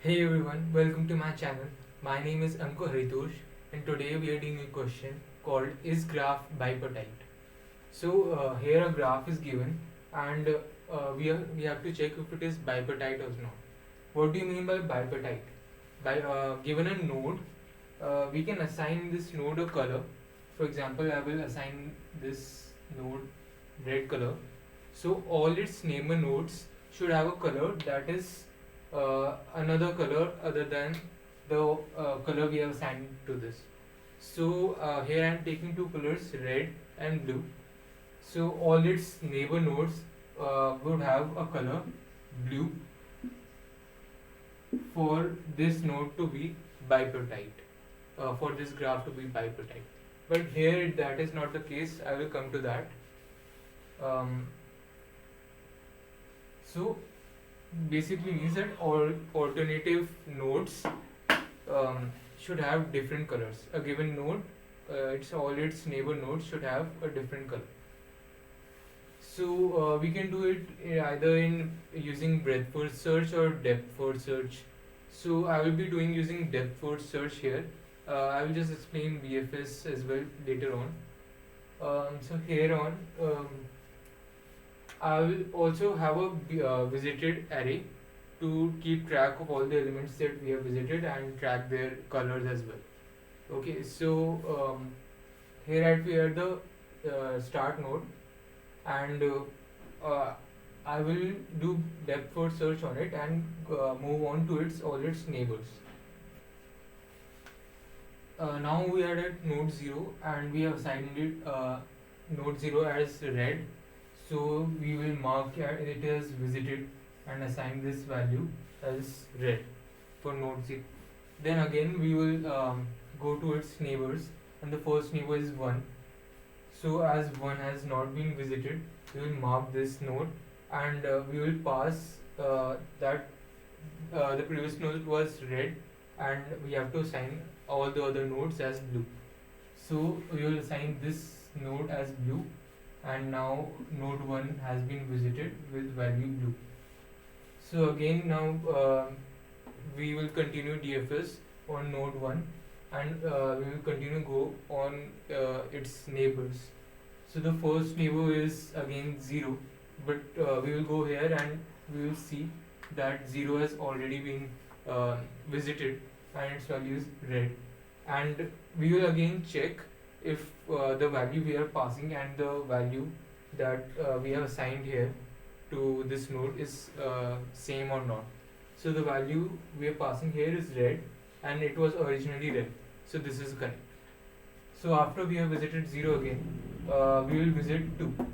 Hey everyone, welcome to my channel. My name is Anko Haritosh and today we are doing a question called Is graph bipartite? Here a graph is given and we have to check if it is bipartite or not. What do you mean by bipartite? By given a node, we can assign this node a color. For example, I will assign this node red color. So all its neighbor nodes should have a color that is another color other than the color we have assigned to this. Here I am taking two colors, red and blue. So all its neighbor nodes would have a color blue for this node to be bipartite, for this graph to be bipartite. But here that is not the case. I will come to that. Um, so basically means that all alternative nodes should have different colors. A given node, its neighbor nodes should have a different color. We can do it either in using breadth first search or depth first search. So I will be doing using depth first search here. I will just explain BFS as well later on. So here on, I will also have a visited array to keep track of all the elements that we have visited and track their colors as well. Okay, here we are the start node, and I will do depth first search on it and move on to all its neighbors. Now we are at node 0 and we have assigned it node 0 as red. So we will mark it as visited and assign this value as red for node 0. Then again we will go to its neighbors, and the first neighbor is 1. So as 1 has not been visited, we will mark this node, and we will pass that the previous node was red and we have to assign all the other nodes as blue. So we will assign this node as blue, and now node 1 has been visited with value blue. So again now we will continue DFS on node 1, and we will continue go on its neighbors. So the first neighbor is again 0, but we will go here and we will see that 0 has already been visited and its value is red. And we will again check if the value we are passing and the value that we have assigned here to this node is same or not. So the value we are passing here is red and it was originally red. So this is correct. So after we have visited 0 again, we will visit 2.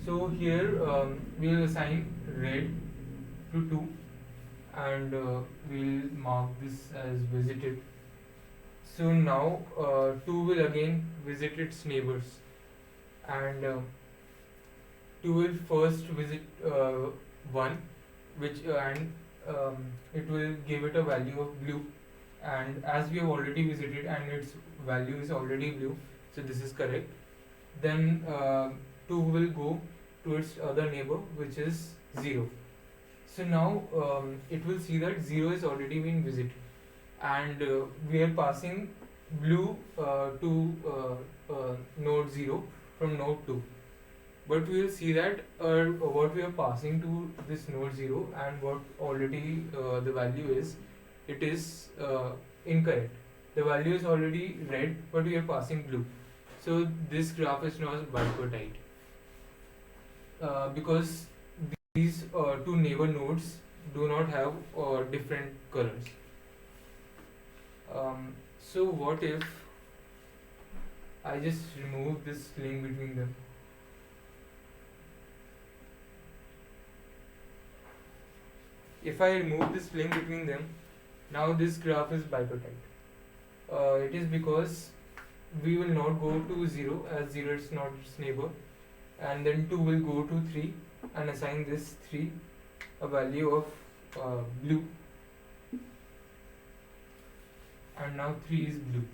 So here we will assign red to 2, and we will mark this as visited. So now 2 will again visit its neighbors, and 2 will first visit 1, which and it will give it a value of blue, and as we have already visited and its value is already blue, so this is correct. Then 2 will go to its other neighbor, which is 0. So now it will see that 0 is already been visited, and we are passing blue to node 0 from node 2. But we will see that what we are passing to this node 0 and what already the value is, it is incorrect. The value is already red, but we are passing blue. So this graph is not bipartite because these two neighbor nodes do not have different colors. So what if I just remove this link between them? If I remove this link between them, now this graph is bipartite. It is because we will not go to 0 as 0 is not its neighbor, and then 2 will go to 3 and assign this 3 a value of blue, and now 3 is blue.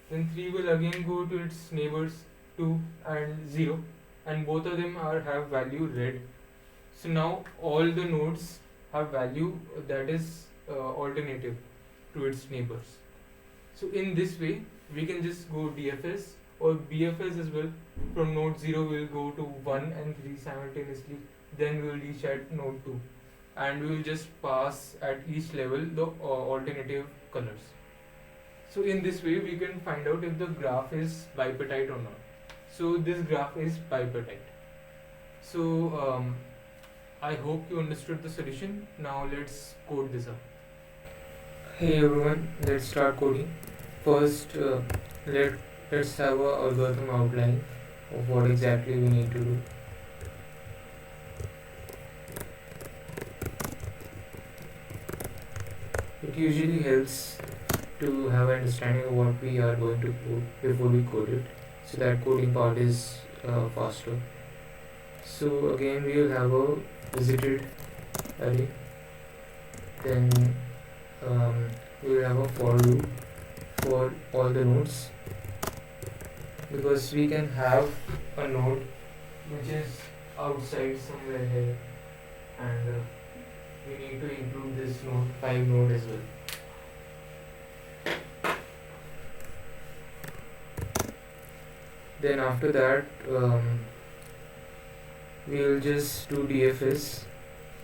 Then 3 will again go to its neighbors 2 and 0, and both of them have value red. So now all the nodes have value that is alternative to its neighbors. So in this way, we can just go DFS or BFS as well. From node 0 we'll go to 1 and 3 simultaneously, then we will reach at node 2, and we will just pass at each level the alternative colors. So in this way we can find out if the graph is bipartite or not. So this graph is bipartite. So I hope you understood the solution. Now let's code this up. Hey everyone, let's start coding. First, let's have a algorithm outline of what exactly we need to do. It usually helps to have an understanding of what we are going to code before we code it, so that coding part is faster. So again, we will have a visited array, then we will have a for loop for all the nodes, because we can have a node which is outside somewhere here, and we need to include this node 5 node as well. Then after that, we will just do DFS,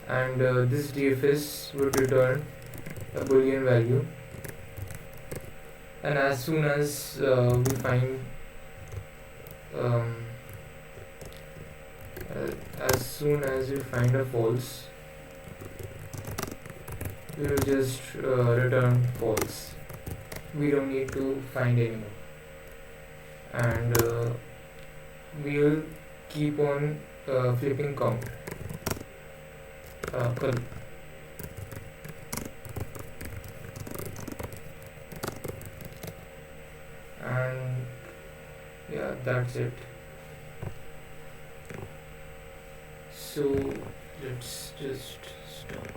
and this DFS would return a boolean value, and as soon as we find as soon as we find a false, we will just return false. We don't need to find anymore, and we will keep on flipping count color. And yeah, that's it. So let's just stop.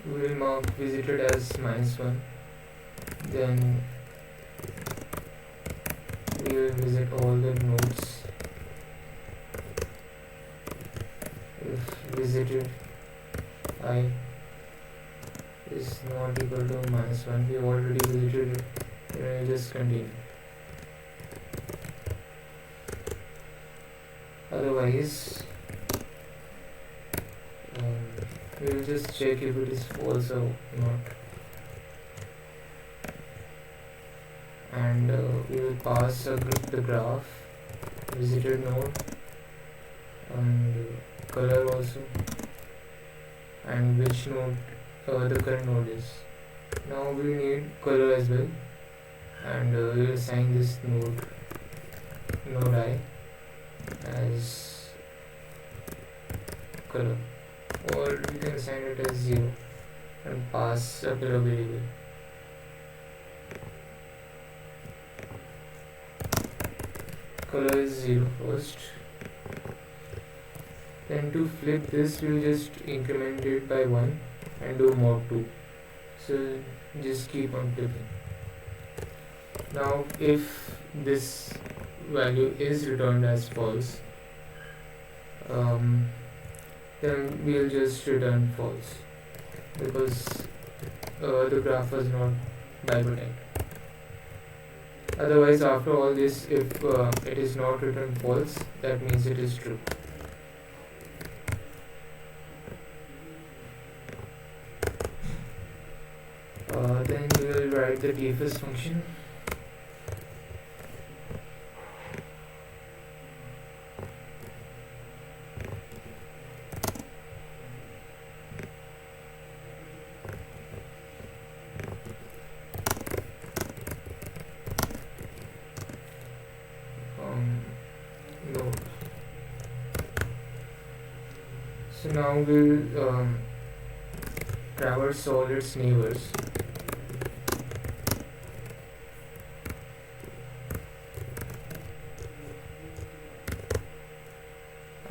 We will mark visited as -1, then we will visit all the nodes. If visited I is not equal to -1, we already visited it, then we will just continue. Otherwise, we will just check if it is false or not, and we will pass the graph, visited node, and color also, and which node the current node is. Now we need color as well, and we will assign this node I as color, or we can assign it as 0 and pass a color variable. Color is 0 first. Then to flip this, we'll just increment it by 1 and do mod 2. So just keep on flipping. Now if this value is returned as false, then we'll just return false, because the graph was not bipartite. Otherwise, after all this, if it is not returned false, that means it is true. Then we will write the DFS function. No. So now we'll traverse all its neighbors.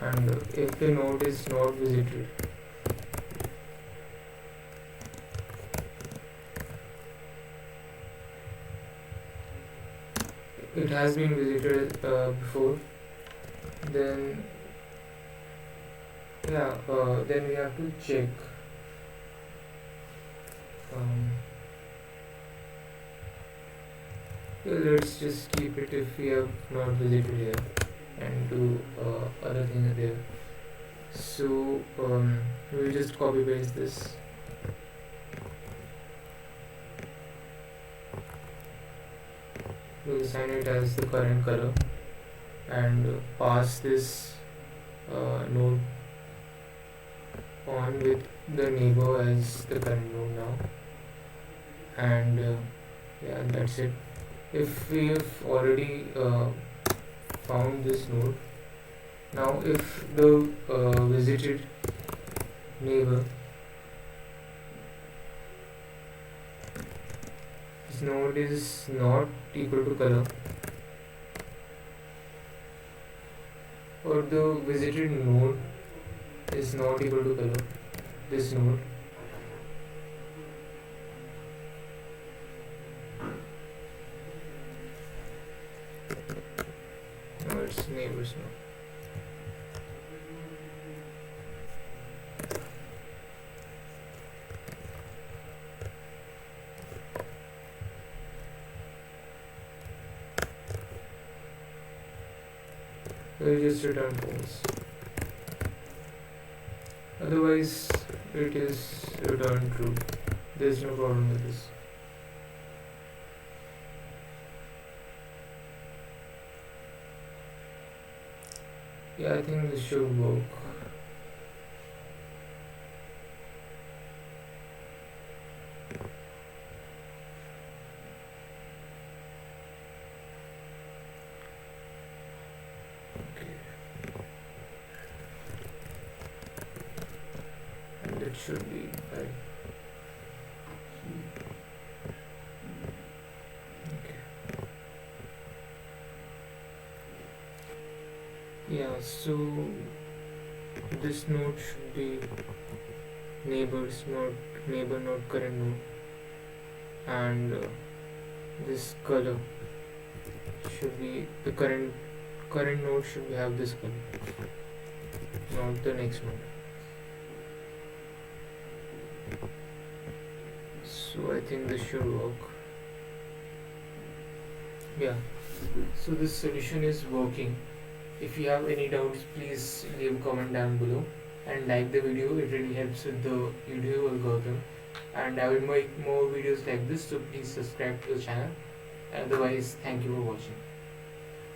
And if the node is not visited. It has been visited before, then then we have to check. Let's just keep it if we have not visited here and do other things there. So we'll just copy paste this. We'll assign it as the current color and pass this node on with the neighbor as the current node now, and yeah, that's it. If we have already found this node, now if the visited neighbor, this node is not equal to color, or the visited node is not equal to color, this node, no, it's neighbors node. We'll just return false. Otherwise, it is returned true. There's no problem with this. Yeah, I think this should work. And it should be right. Yeah, so this node should be neighbors node, neighbor node current node, and this color should be the current node should have this color, not the next node. So I think this should work. Yeah, so this solution is working. If you have any doubts, please leave a comment down below and like the video. It really helps with the YouTube algorithm, and I will make more videos like this, so please subscribe to the channel. Otherwise, thank you for watching.